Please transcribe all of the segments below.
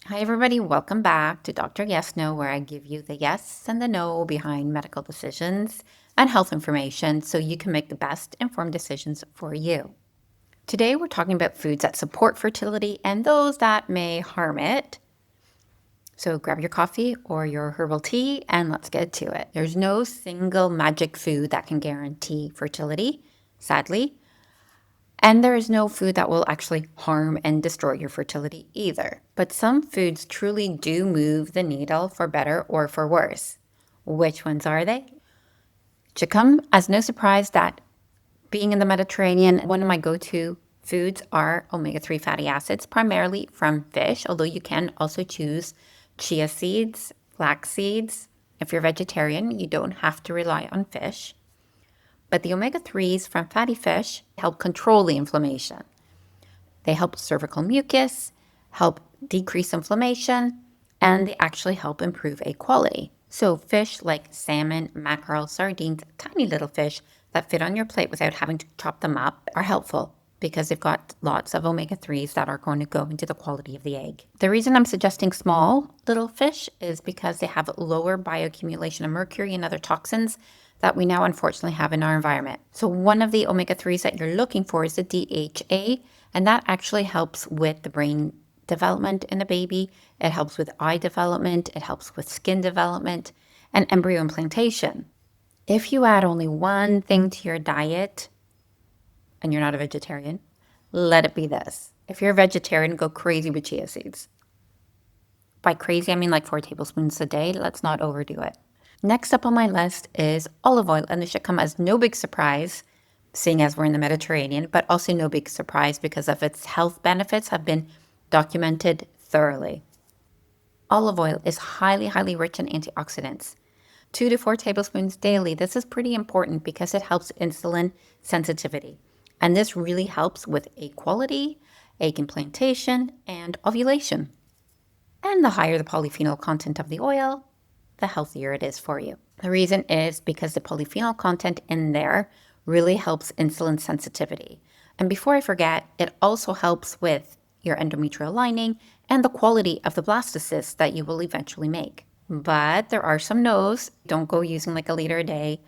Hi, everybody. Welcome back to Dr. Yes No, where I give you the yes and the no behind medical decisions and health information so you can make the best informed decisions for you. Today, we're talking about foods that support fertility and those that may harm it. So grab your coffee or your herbal tea and let's get to it. There's no single magic food that can guarantee fertility, sadly. And there is no food that will actually harm and destroy your fertility either. But some foods truly do move the needle for better or for worse. Which ones are they? It should come as no surprise that being in the Mediterranean, one of my go-to foods are omega-3 fatty acids, primarily from fish, although you can also choose chia seeds, flax seeds. If you're vegetarian, you don't have to rely on fish. But the omega-3s from fatty fish help control the inflammation. They help cervical mucus, help decrease inflammation, and they actually help improve egg quality. So fish like salmon, mackerel, sardines, tiny little fish that fit on your plate without having to chop them up are helpful because they've got lots of omega-3s that are going to go into the quality of the egg. The reason I'm suggesting small little fish is because they have lower bioaccumulation of mercury and other toxins that we now unfortunately have in our environment. So one of the omega-3s that you're looking for is the DHA, and that actually helps with the brain development in the baby. It helps with eye development. It helps with skin development and embryo implantation. If you add only one thing to your diet and you're not a vegetarian, let it be this. If you're a vegetarian, go crazy with chia seeds. By crazy, I mean like 4 tablespoons a day. Let's not overdo it. Next up on my list is olive oil, and this should come as no big surprise, seeing as we're in the Mediterranean, but also no big surprise because of its health benefits have been documented thoroughly. Olive oil is highly, highly rich in antioxidants. 2 to 4 tablespoons daily. This is pretty important because it helps insulin sensitivity. And this really helps with egg quality, egg implantation, and ovulation. And the higher the polyphenol content of the oil, the healthier it is for you. The reason is because the polyphenol content in there really helps insulin sensitivity. And before I forget, it also helps with your endometrial lining and the quality of the blastocysts that you will eventually make. But there are some no's. Don't go using like a liter a day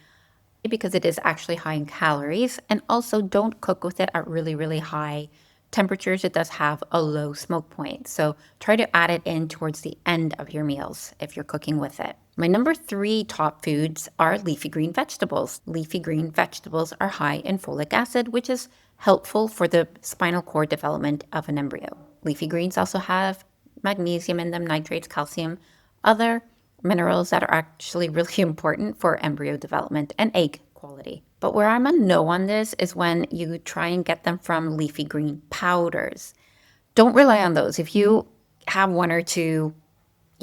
because it is actually high in calories. And also don't cook with it at really, really high temperatures. It does have a low smoke point. So try to add it in towards the end of your meals if you're cooking with it. My number 3 top foods are leafy green vegetables. Leafy green vegetables are high in folic acid, which is helpful for the spinal cord development of an embryo. Leafy greens also have magnesium in them, nitrates, calcium, other minerals that are actually really important for embryo development and egg quality. But where I'm a no on this is when you try and get them from leafy green powders. Don't rely on those. If you have 1 or 2,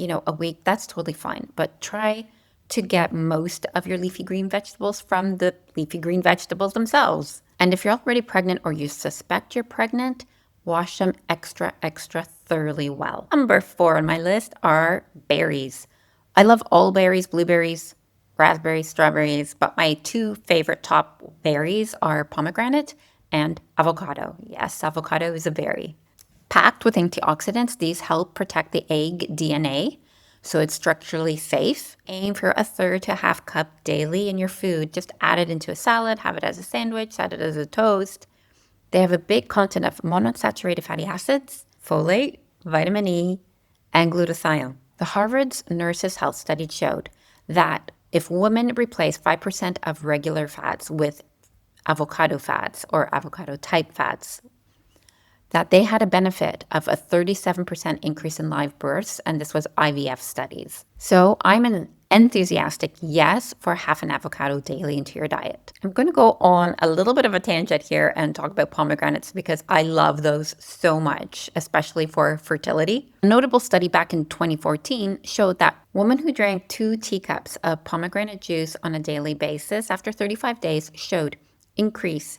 a week, that's totally fine. But try to get most of your leafy green vegetables from the leafy green vegetables themselves. And if you're already pregnant or you suspect you're pregnant, wash them extra, extra thoroughly well. Number 4 on my list are berries. I love all berries, blueberries, raspberries, strawberries, but my 2 favorite top berries are pomegranate and avocado. Yes, avocado is a berry. Packed with antioxidants, these help protect the egg DNA, so it's structurally safe. Aim for a third to a half cup daily in your food. Just add it into a salad, have it as a sandwich, add it as a toast. They have a big content of monounsaturated fatty acids, folate, vitamin E, and glutathione. The Harvard's Nurses' Health Study showed that if women replace 5% of regular fats with avocado fats or avocado type fats, that they had a benefit of a 37% increase in live births, and this was IVF studies. So I'm an enthusiastic yes for half an avocado daily into your diet. I'm going to go on a little bit of a tangent here and talk about pomegranates because I love those so much, especially for fertility. A notable study back in 2014 showed that women who drank 2 teacups of pomegranate juice on a daily basis after 35 days showed increase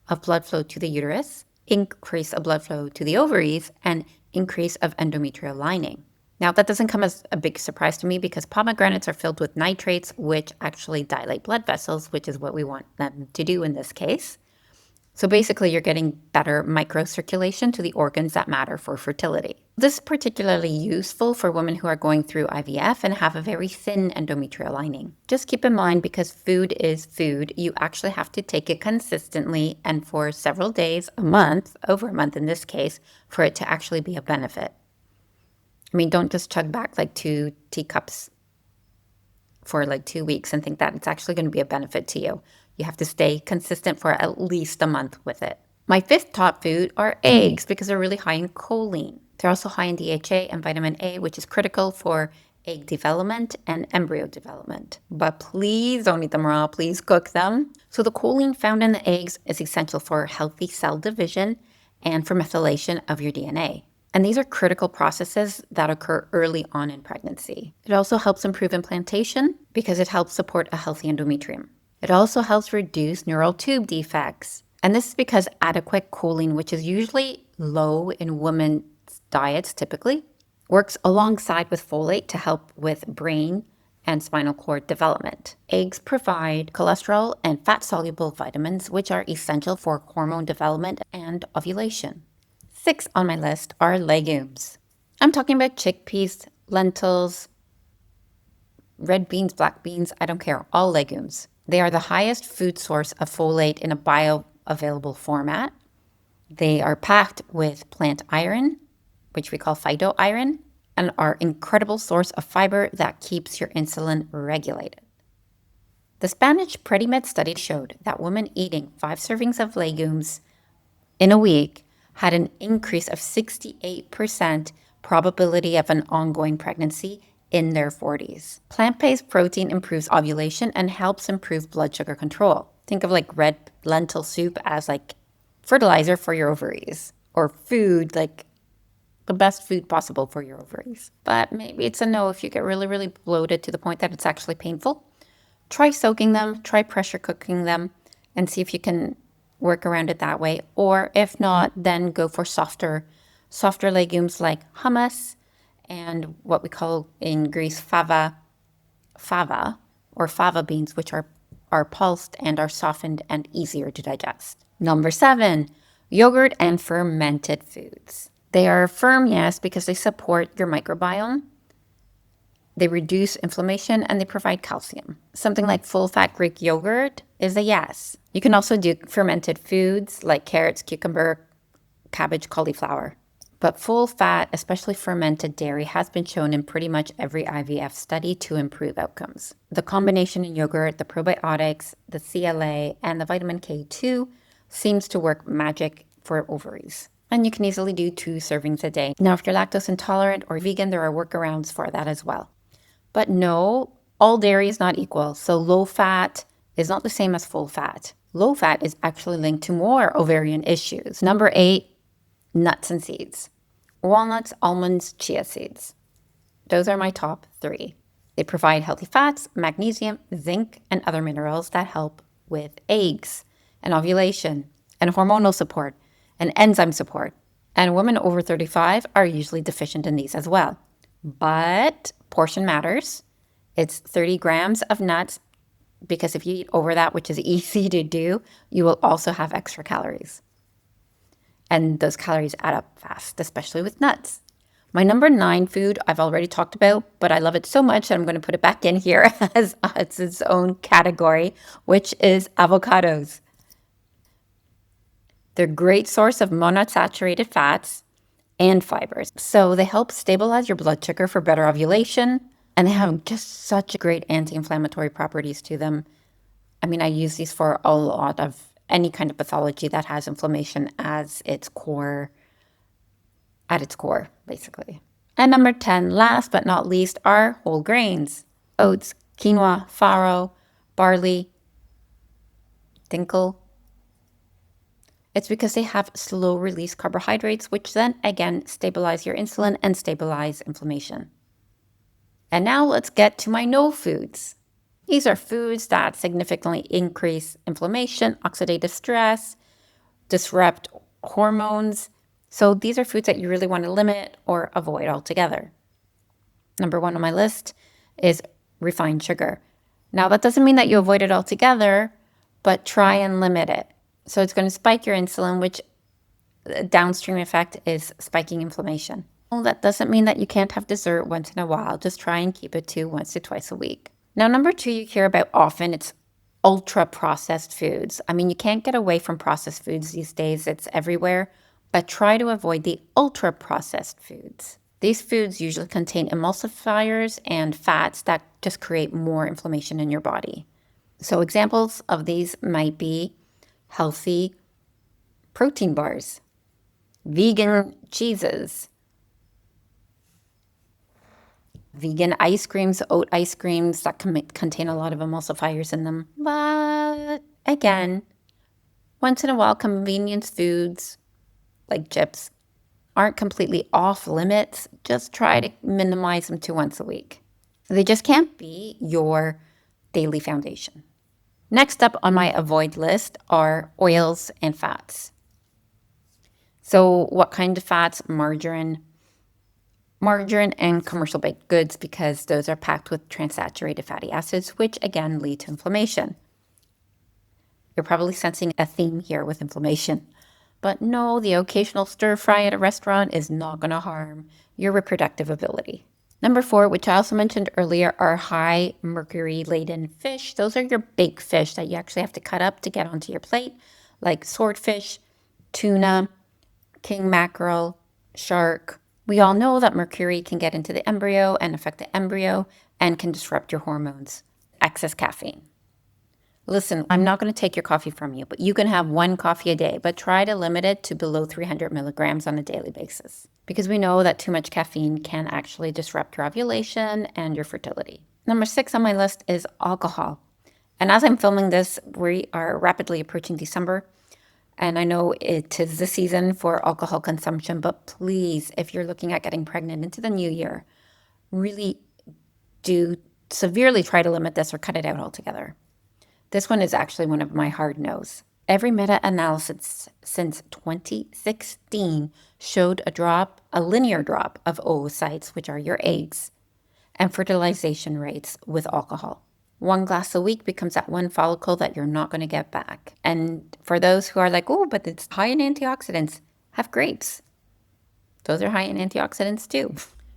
of blood flow to the uterus, increase of blood flow to the ovaries, and increase of endometrial lining. Now, that doesn't come as a big surprise to me because pomegranates are filled with nitrates, which actually dilate blood vessels, which is what we want them to do in this case. So basically, you're getting better microcirculation to the organs that matter for fertility. This is particularly useful for women who are going through IVF and have a very thin endometrial lining. Just keep in mind, because food is food, you actually have to take it consistently and for several days, a month, over a month in this case, for it to actually be a benefit. I mean, don't just chug back like 2 teacups for like 2 weeks and think that it's actually going to be a benefit to you. You have to stay consistent for at least a month with it. My fifth top food are eggs because they're really high in choline. They're also high in DHA and vitamin A, which is critical for egg development and embryo development. But please don't eat them raw. Please cook them. So the choline found in the eggs is essential for healthy cell division and for methylation of your DNA. And these are critical processes that occur early on in pregnancy. It also helps improve implantation because it helps support a healthy endometrium. It also helps reduce neural tube defects. And this is because adequate choline, which is usually low in women's diets typically, works alongside with folate to help with brain and spinal cord development. Eggs provide cholesterol and fat-soluble vitamins, which are essential for hormone development and ovulation. 6 on my list are legumes. I'm talking about chickpeas, lentils, red beans, black beans, I don't care, all legumes. They are the highest food source of folate in a bioavailable format. They are packed with plant iron, which we call phytoiron, and are an incredible source of fiber that keeps your insulin regulated. The Spanish Predimed study showed that women eating 5 servings of legumes in a week had an increase of 68% probability of an ongoing pregnancy in their 40s. Plant-based protein improves ovulation and helps improve blood sugar control. Think of like red lentil soup as like fertilizer for your ovaries, or food, like the best food possible for your ovaries. But maybe it's a no if you get really, really bloated to the point that it's actually painful. Try soaking them, try pressure cooking them, and see if you can work around it that way. Or if not, then go for softer legumes like hummus and what we call in Greece fava beans, which are pulsed and are softened and easier to digest. Number 7, yogurt and fermented foods. They are firm, yes, because they support your microbiome. They reduce inflammation and they provide calcium. Something like full-fat Greek yogurt is a yes. You can also do fermented foods like carrots, cucumber, cabbage, cauliflower. But full-fat, especially fermented dairy, has been shown in pretty much every IVF study to improve outcomes. The combination in yogurt, the probiotics, the CLA, and the vitamin K2 seems to work magic for ovaries. And you can easily do 2 servings a day. Now, if you're lactose intolerant or vegan, there are workarounds for that as well. But no, all dairy is not equal. So low fat is not the same as full fat. Low fat is actually linked to more ovarian issues. Number 8, nuts and seeds. Walnuts, almonds, chia seeds. Those are my top 3. They provide healthy fats, magnesium, zinc, and other minerals that help with eggs and ovulation and hormonal support and enzyme support. And women over 35 are usually deficient in these as well. But portion matters. It's 30 grams of nuts, because if you eat over that, which is easy to do, you will also have extra calories. And those calories add up fast, especially with nuts. My number 9 food I've already talked about, but I love it so much that I'm going to put it back in here as it's its own category, which is avocados. They're a great source of monounsaturated fats and fibers. So they help stabilize your blood sugar for better ovulation, and they have just such great anti-inflammatory properties to them. I mean, I use these for a lot of any kind of pathology that has inflammation as its core, basically. And number 10, last but not least, are whole grains. Oats, quinoa, farro, barley, dinkel. It's because they have slow-release carbohydrates, which then, again, stabilize your insulin and stabilize inflammation. And now let's get to my no foods. These are foods that significantly increase inflammation, oxidative stress, disrupt hormones. So these are foods that you really want to limit or avoid altogether. Number 1 on my list is refined sugar. Now, that doesn't mean that you avoid it altogether, but try and limit it. So it's going to spike your insulin, which the downstream effect is spiking inflammation. Well, that doesn't mean that you can't have dessert once in a while. Just try and keep it to once to twice a week. Now, number two, you hear about often, it's ultra processed foods. I mean, you can't get away from processed foods these days, it's everywhere, but try to avoid the ultra processed foods. These foods usually contain emulsifiers and fats that just create more inflammation in your body. So, examples of these might be healthy protein bars, vegan cheeses, vegan ice creams, oat ice creams that contain a lot of emulsifiers in them. But again, once in a while, convenience foods like chips aren't completely off limits. Just try to minimize them to once a week. They just can't be your daily foundation. Next up on my avoid list are oils and fats. So, what kind of fats? Margarine and commercial baked goods, because those are packed with transaturated fatty acids, which again lead to inflammation. You're probably sensing a theme here with inflammation. But no, the occasional stir fry at a restaurant is not going to harm your reproductive ability. Number four, which I also mentioned earlier, are high mercury laden fish. Those are your big fish that you actually have to cut up to get onto your plate, like swordfish, tuna, king mackerel, shark. We all know that mercury can get into the embryo and affect the embryo and can disrupt your hormones. Excess caffeine. Listen, I'm not going to take your coffee from you, but you can have one coffee a day, but try to limit it to below 300 milligrams on a daily basis, because we know that too much caffeine can actually disrupt your ovulation and your fertility. Number six on my list is alcohol. And as I'm filming this, we are rapidly approaching December. And I know it is the season for alcohol consumption, but please, if you're looking at getting pregnant into the new year, really do severely try to limit this or cut it out altogether. This one is actually one of my hard no's. Every meta-analysis since 2016 showed a linear drop of oocytes, which are your eggs, and fertilization rates with alcohol. One glass a week becomes that one follicle that you're not going to get back. And for those who are like, oh, but it's high in antioxidants, have grapes. Those are high in antioxidants too.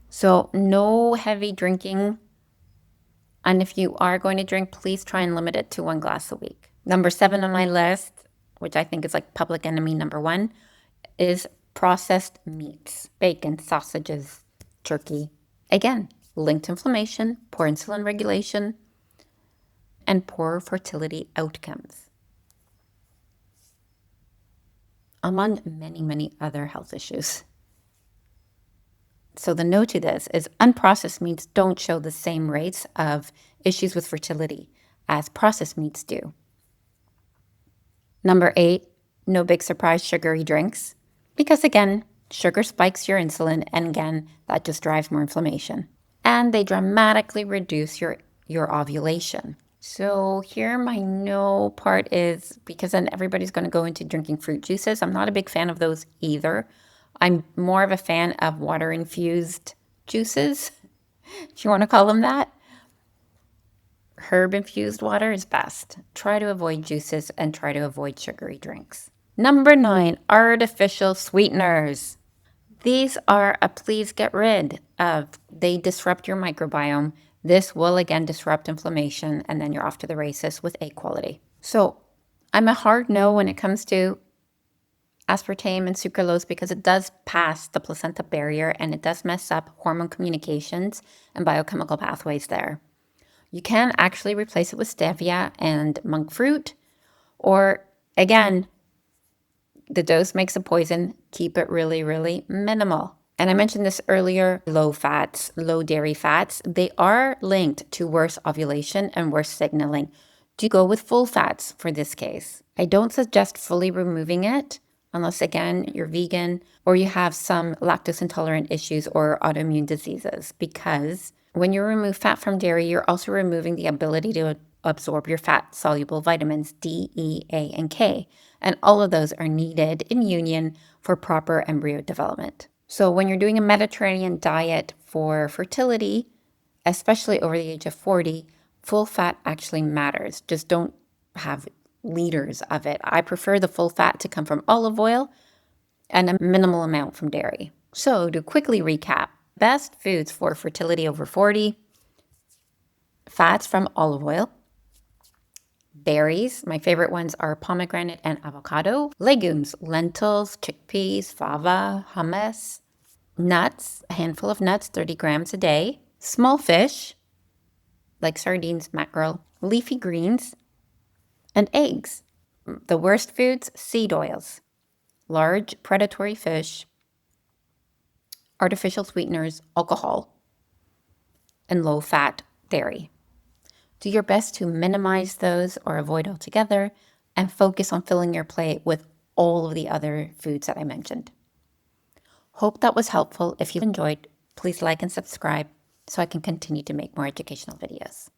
So no heavy drinking. And if you are going to drink, please try and limit it to one glass a week. Number seven on my list, which I think is like public enemy number one, is processed meats, bacon, sausages, turkey. Again, linked to inflammation, poor insulin regulation, and poor fertility outcomes, among many, many other health issues. So the no to this is unprocessed meats don't show the same rates of issues with fertility as processed meats do. Number eight, no big surprise, sugary drinks. Because again, sugar spikes your insulin, and again, that just drives more inflammation. And they dramatically reduce your ovulation. So here my no part is, because then everybody's going to go into drinking fruit juices. I'm not a big fan of those either. I'm more of a fan of water-infused juices, if you want to call them that. Herb-infused water is best. Try to avoid juices and try to avoid sugary drinks. Number nine, artificial sweeteners. These are a please get rid of. They disrupt your microbiome. This will again disrupt inflammation, and then you're off to the races with egg quality. So I'm a hard no when it comes to aspartame and sucralose, because it does pass the placenta barrier and it does mess up hormone communications and biochemical pathways there. You can actually replace it with stevia and monk fruit, or again, the dose makes a poison. Keep it really, really minimal. And I mentioned this earlier, low fats, low dairy fats, they are linked to worse ovulation and worse signaling. Do go with full fats for this case. I don't suggest fully removing it unless, again, you're vegan or you have some lactose intolerant issues or autoimmune diseases, because when you remove fat from dairy, you're also removing the ability to absorb your fat-soluble vitamins D, E, A, and K. And all of those are needed in union for proper embryo development. So when you're doing a Mediterranean diet for fertility, especially over the age of 40, full fat actually matters. Just don't have liters of it. I prefer the full fat to come from olive oil and a minimal amount from dairy. So to quickly recap, best foods for fertility over 40, fats from olive oil, berries. My favorite ones are pomegranate and avocado. Legumes, lentils, chickpeas, fava, hummus. Nuts, a handful of nuts, 30 grams a day. Small fish, like sardines, mackerel. Leafy greens, and eggs. The worst foods, seed oils, large predatory fish, artificial sweeteners, alcohol, and low-fat dairy. Do your best to minimize those or avoid altogether and focus on filling your plate with all of the other foods that I mentioned. Hope that was helpful. If you enjoyed, please like and subscribe so I can continue to make more educational videos.